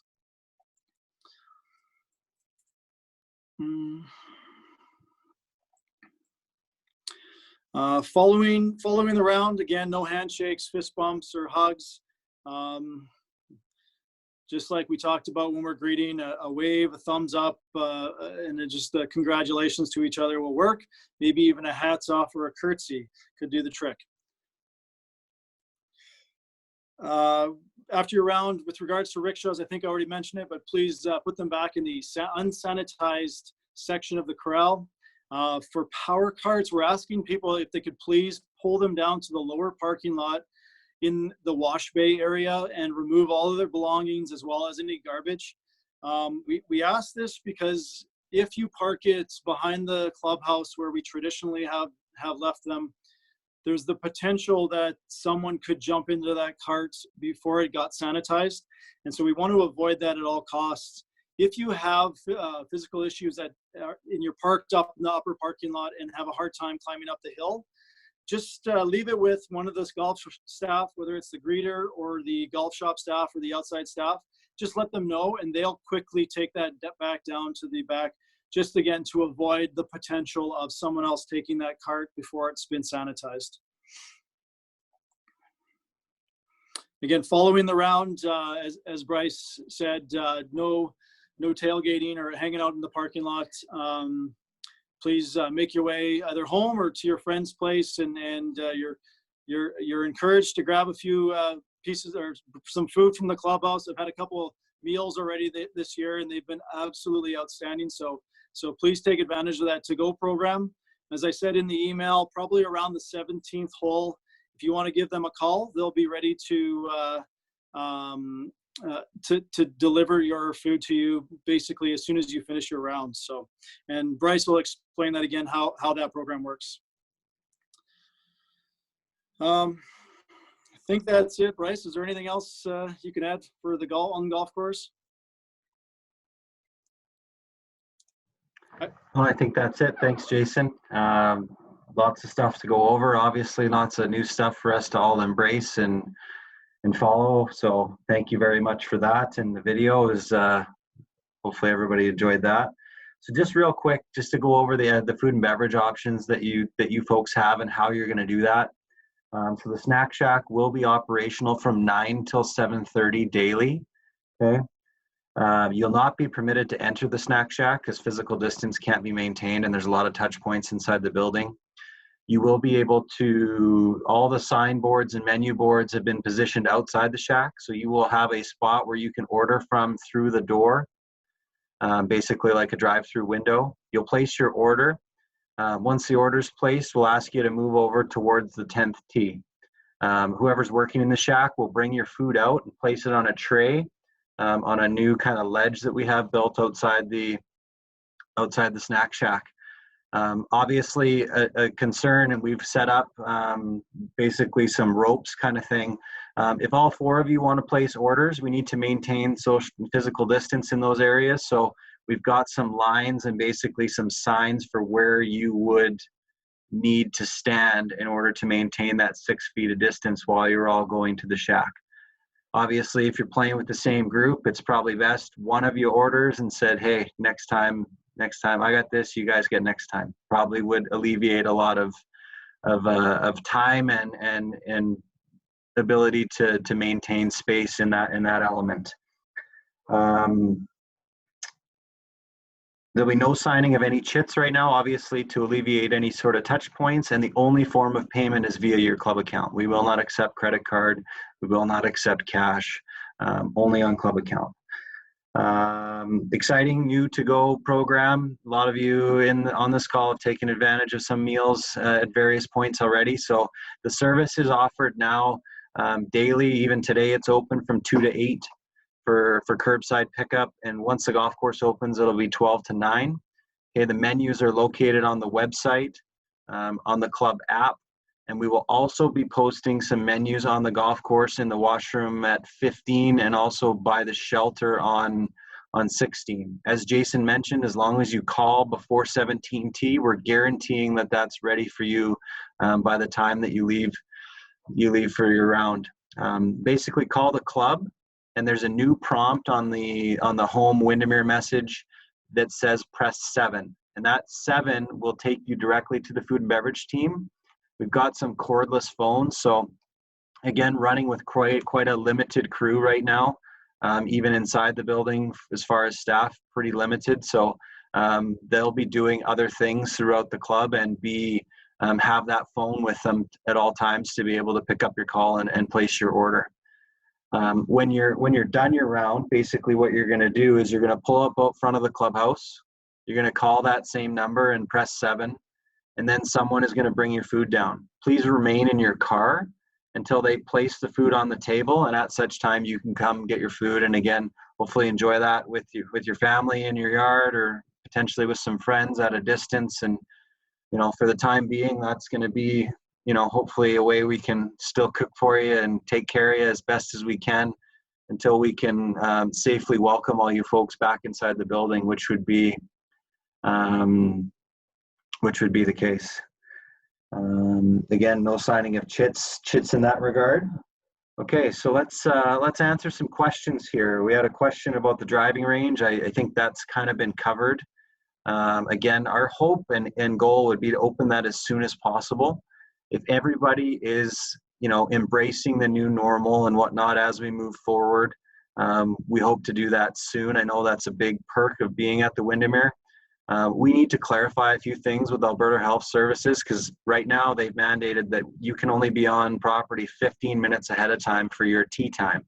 Following the round, again, no handshakes, fist bumps, or hugs. Just like we talked about when we're greeting, a wave, a thumbs up, and just congratulations to each other will work. Maybe even a hats off or a curtsy could do the trick. After your round, with regards to rickshaws, I think I already mentioned it, but please put them back in the unsanitized section of the corral. For power carts, we're asking people if they could please pull them down to the lower parking lot in the wash bay area and remove all of their belongings as well as any garbage. We ask this because if you park it behind the clubhouse where we traditionally have left them, there's the potential that someone could jump into that cart before it got sanitized. And so we want to avoid that at all costs. If you have physical issues that are in your parked up in the upper parking lot and have a hard time climbing up the hill, just leave it with one of this golf staff, whether it's the greeter or the golf shop staff or the outside staff. Just let them know and they'll quickly take that back down to the back, just again to avoid the potential of someone else taking that cart before it's been sanitized. Again, following the round, as Brice said, no tailgating or hanging out in the parking lot. Please make your way either home or to your friend's place, and you're encouraged to grab a few pieces or some food from the clubhouse. I've had a couple meals already this year, and they've been absolutely outstanding. So please take advantage of that to-go program. As I said in the email, probably around the 17th hole, if you want to give them a call, they'll be ready to deliver your food to you basically as soon as you finish your round. So, and Brice will explain that again, how that program works. I think that's it. Brice, is there anything else you can add for the golf course? Well, I think that's it. Thanks, Jason. Lots of stuff to go over. Obviously, lots of new stuff for us to all embrace and follow. So thank you very much for that. And the video is hopefully everybody enjoyed that. So just real quick, just to go over the food and beverage options that you folks have and how you're going to do that. So the Snack Shack will be operational from 9 till 7:30 daily. Okay. You'll not be permitted to enter the Snack Shack because physical distance can't be maintained and there's a lot of touch points inside the building. You will be able to, all the signboards and menu boards have been positioned outside the shack. So you will have a spot where you can order from through the door, basically like a drive-through window. You'll place your order. Once the order's placed, we'll ask you to move over towards the 10th tee. Whoever's working in the shack will bring your food out and place it on a tray on a new kind of ledge that we have built outside the Snack Shack. Obviously a concern, and we've set up basically some ropes kind of thing. If all four of you want to place orders, we need to maintain social and physical distance in those areas. So we've got some lines and basically some signs for where you would need to stand in order to maintain that 6 feet of distance while you're all going to the shack. Obviously, if you're playing with the same group, it's probably best one of you orders and said, hey, next time I got this, you guys get next time. Probably would alleviate a lot of time and ability to maintain space in that element. There'll be no signing of any chits right now, obviously, to alleviate any sort of touch points, and the only form of payment is via your club account. We will not accept credit card. We will not accept cash, only on club account. Exciting new to-go program. A lot of you on this call have taken advantage of some meals at various points already. So the service is offered now daily. Even today, it's open from 2 to 8 for curbside pickup. And once the golf course opens, it'll be 12 to 9. Okay, the menus are located on the website, on the club app. And we will also be posting some menus on the golf course in the washroom at 15 and also by the shelter on 16. As Jason mentioned, as long as you call before 17T, we're guaranteeing that that's ready for you by the time that you leave for your round. Basically call the club, and there's a new prompt on the home Windermere message that says press 7. And that 7 will take you directly to the food and beverage team. We've got some cordless phones, so again, running with quite a limited crew right now, even inside the building as far as staff, pretty limited. So they'll be doing other things throughout the club and have that phone with them at all times to be able to pick up your call and place your order. When you're done your round, basically what you're going to do is you're going to pull up out front of the clubhouse. You're going to call that same number and press 7. And then someone is going to bring your food down. Please remain in your car until they place the food on the table. And at such time, you can come get your food. And again, hopefully enjoy that with your family in your yard, or potentially with some friends at a distance. And, you know, for the time being, that's going to be, you know, hopefully a way we can still cook for you and take care of you as best as we can until we can safely welcome all you folks back inside the building, which would be the case. Again, no signing of chits in that regard. Okay, so let's answer some questions here. We had a question about the driving range. I think that's kind of been covered. Again, our hope and goal would be to open that as soon as possible. If everybody is, you know, embracing the new normal and whatnot as we move forward, we hope to do that soon. I know that's a big perk of being at the Windermere. We need to clarify a few things with Alberta Health Services, because right now they've mandated that you can only be on property 15 minutes ahead of time for your tea time.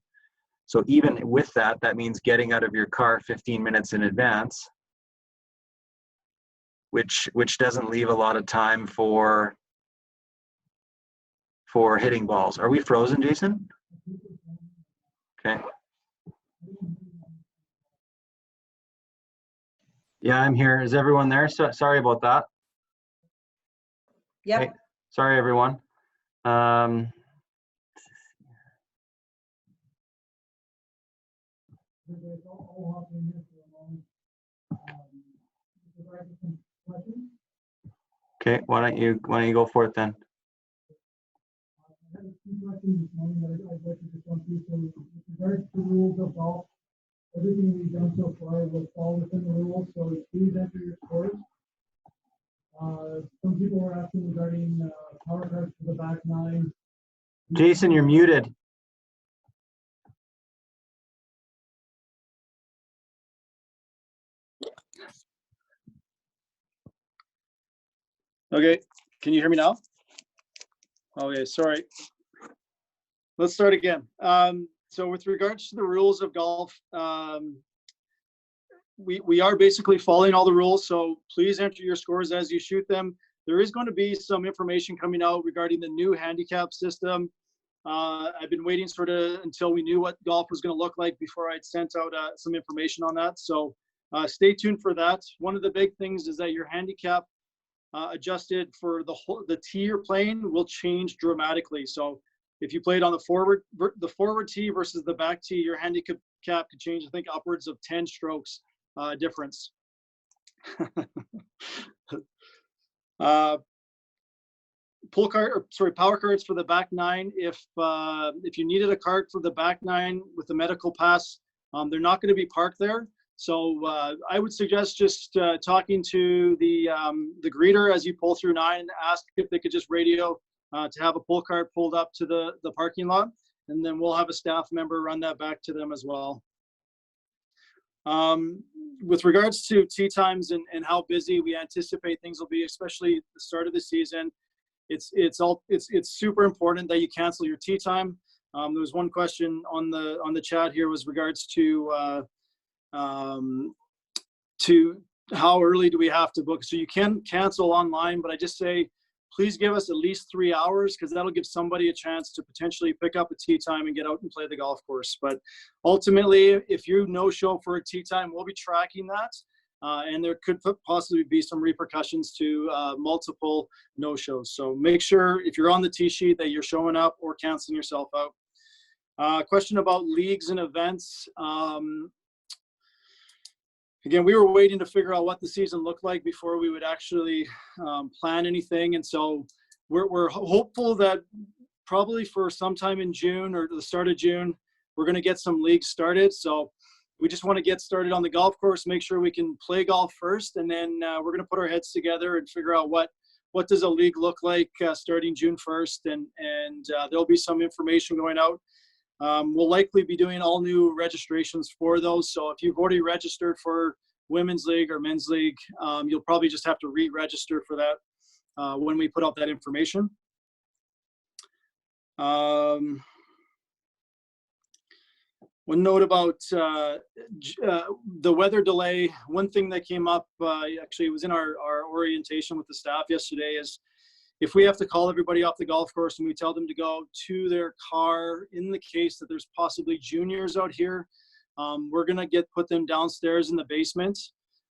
So even with that, that means getting out of your car 15 minutes in advance, which doesn't leave a lot of time for hitting balls. Are we frozen, Jason? Okay. Yeah, I'm here. Is everyone there? So, sorry about that. Yep. Okay. Sorry, everyone. Okay, why don't you go for it then? I have a few questions this morning that I'd like to just run through. So with regards to the rules of golf, everything we've done so far will fall within the rules, so please enter your scores. Some people were asking regarding power cards for the back nine. Jason, you're muted. Okay, can you hear me now? Okay, sorry. Let's start again. So with regards to the rules of golf, we are basically following all the rules, so please enter your scores as you shoot them. There is going to be some information coming out regarding the new handicap system. I've been waiting sort of until we knew what golf was going to look like before I'd sent out some information on that. So stay tuned for that. One of the big things is that your handicap adjusted for the tee you're playing will change dramatically. So if you played on the forward tee versus the back tee, your handicap could change, I think, upwards of 10 strokes difference. Power cards for the back nine. If you needed a card for the back nine with the medical pass, they're not going to be parked there. So I would suggest just talking to the greeter as you pull through nine and ask if they could just radio to have a pull card pulled up to the parking lot, and then we'll have a staff member run that back to them as well. With regards to tee times and how busy we anticipate things will be, especially the start of the season, it's super important that you cancel your tee time. There was one question on the chat here was regards to how early do we have to book. So you can cancel online, but I just say please give us at least 3 hours, because that'll give somebody a chance to potentially pick up a tee time and get out and play the golf course. But ultimately, if you no-show for a tee time, we'll be tracking that, and there could possibly be some repercussions to multiple no-shows. So make sure if you're on the tee sheet that you're showing up or canceling yourself out. Question about leagues and events. Again, we were waiting to figure out what the season looked like before we would actually plan anything. And so we're hopeful that probably for sometime in June or the start of June, we're going to get some leagues started. So we just want to get started on the golf course, make sure we can play golf first. And then we're going to put our heads together and figure out what does a league look like starting June 1st. And there'll be some information going out. We'll likely be doing all new registrations for those. So if you've already registered for women's league or men's league, you'll probably just have to re-register for that when we put out that information. One note about the weather delay. One thing that came up, actually it was in our orientation with the staff yesterday, is if we have to call everybody off the golf course and we tell them to go to their car, in the case that there's possibly juniors out here, we're going to put them downstairs in the basement.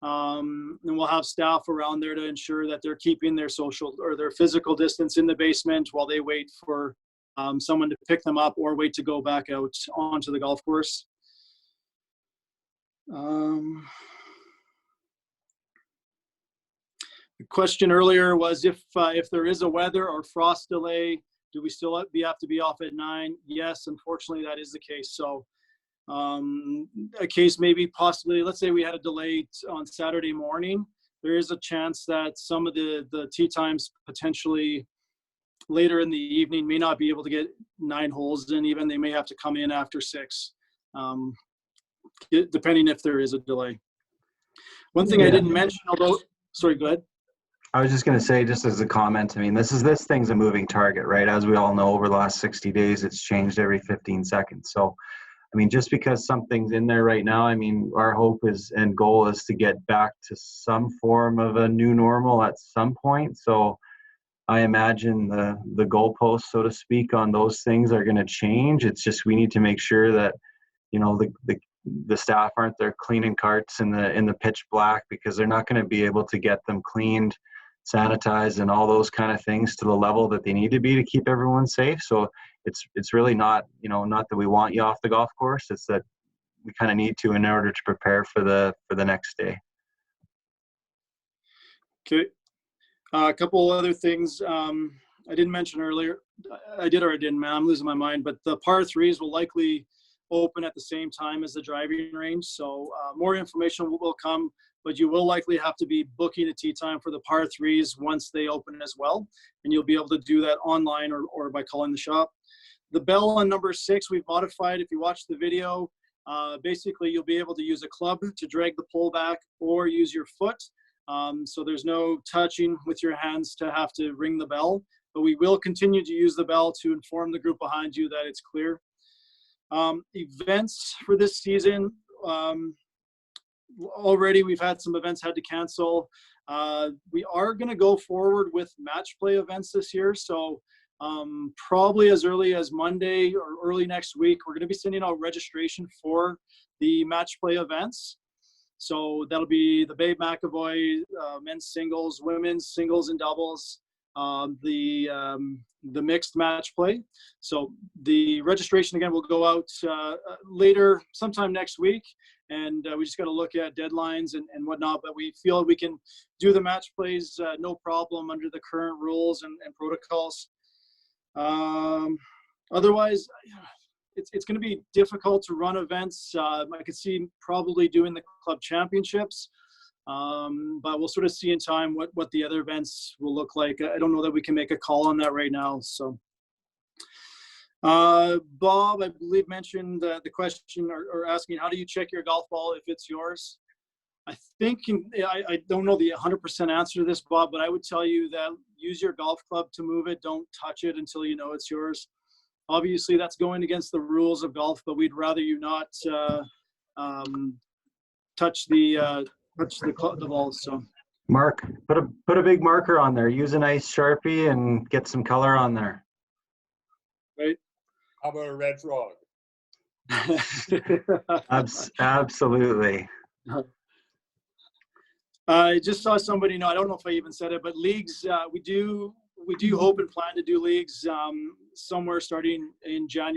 And we'll have staff around there to ensure that they're keeping their social or their physical distance in the basement while they wait for someone to pick them up or wait to go back out onto the golf course. The question earlier was if there is a weather or frost delay, do we still have to be off at 9? Yes, unfortunately that is the case. So a case maybe possibly, let's say we had a delay on Saturday morning, there is a chance that some of the tee times potentially later in the evening may not be able to get 9 holes in. Even they may have to come in after 6, depending if there is a delay. One thing I didn't mention, although, sorry, go ahead. I was just going to say, just as a comment, I mean, this thing's a moving target, right? As we all know, over the last 60 days, it's changed every 15 seconds. So, I mean, just because something's in there right now, I mean, our hope is and goal is to get back to some form of a new normal at some point. So I imagine the goalposts, so to speak, on those things are going to change. It's just we need to make sure that, you know, the staff aren't there cleaning carts in the pitch black, because they're not going to be able to get them cleaned, sanitized, and all those kind of things to the level that they need to be to keep everyone safe. So it's really not, you know, not that we want you off the golf course. It's that we kind of need to in order to prepare for the next day. Okay. A couple other things I didn't mention earlier. I did or I didn't, man. I'm losing my mind. But the par 3s will likely open at the same time as the driving range. So more information will come, but you will likely have to be booking a tee time for the par 3s once they open as well. And you'll be able to do that online or by calling the shop. The bell on number 6, we've modified. If you watch the video, basically you'll be able to use a club to drag the pole back or use your foot. So there's no touching with your hands to have to ring the bell, but we will continue to use the bell to inform the group behind you that it's clear. Events for this season, already we've had some events had to cancel. We are going to go forward with match play events this year. So probably as early as Monday or early next week, we're going to be sending out registration for the match play events. So that'll be the Babe McAvoy men's singles, women's singles and doubles, the mixed match play. So the registration again will go out later, sometime next week, and we just got to look at deadlines and whatnot. But we feel we can do the match plays no problem under the current rules and protocols. Otherwise, it's going to be difficult to run events. I could see probably doing the club championships, but we'll sort of see in time what the other events will look like. I don't know that we can make a call on that right now. So, Bob, I believe mentioned the question or asking, how do you check your golf ball if it's yours? I think I don't know the 100% answer to this, Bob, but I would tell you that use your golf club to move it. Don't touch it until you know it's yours. Obviously, that's going against the rules of golf, but we'd rather you not touch the ball. So, Mark, put a big marker on there. Use a nice Sharpie and get some color on there. Right. How about a red frog? Absolutely. I just saw somebody, I don't know if I even said it, but leagues, we do hope and plan to do leagues somewhere starting in June.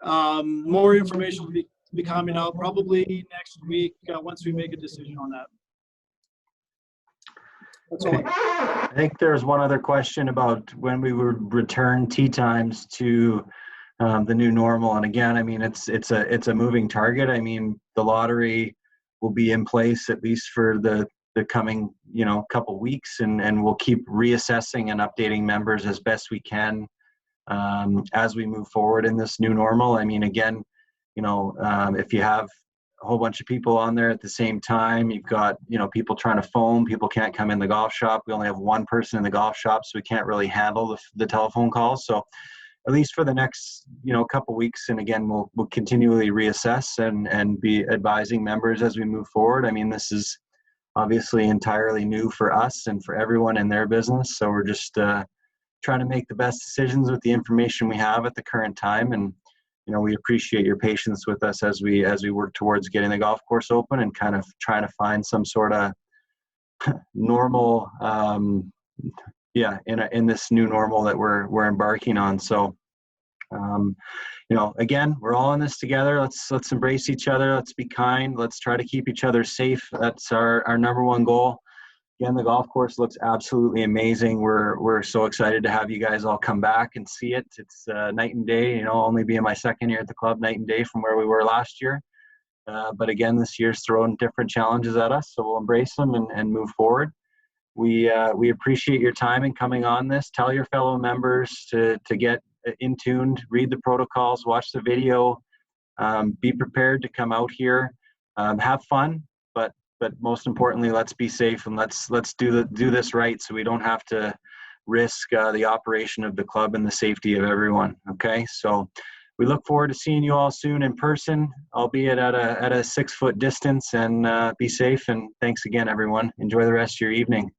More information will be coming out probably next week once we make a decision on that. That's all. I think there's one other question about when we would return tee times to the new normal. And again, I mean, it's a moving target. I mean, the lottery will be in place at least for the coming, couple weeks, and we'll keep reassessing and updating members as best we can as we move forward in this new normal. I mean, again, if you have a whole bunch of people on there at the same time, you've got, people trying to phone, people can't come in the golf shop. We only have one person in the golf shop, so we can't really handle the telephone calls. So at least for the next, couple weeks, and again, we'll continually reassess and be advising members as we move forward. I mean, this is obviously entirely new for us and for everyone in their business. So we're just trying to make the best decisions with the information we have at the current time. And, you know, we appreciate your patience with us as we work towards getting the golf course open and kind of trying to find some sort of normal, in this new normal that we're embarking on. So, you know, again, we're all in this together. Let's embrace each other. Let's be kind. Let's try to keep each other safe. That's our number one goal. Again, the golf course looks absolutely amazing. We're so excited to have you guys all come back and see it. It's night and day. You know, only being my second year at the club, night and day from where we were last year. But again, this year's throwing different challenges at us, so we'll embrace them and move forward. We appreciate your time in coming on this. Tell your fellow members to get in tuned, read the protocols, watch the video, be prepared to come out here, have fun, but most importantly, let's be safe and let's do this right so we don't have to risk the operation of the club and the safety of everyone. Okay, so we look forward to seeing you all soon in person, albeit at a 6-foot distance, and be safe. And thanks again, everyone. Enjoy the rest of your evening.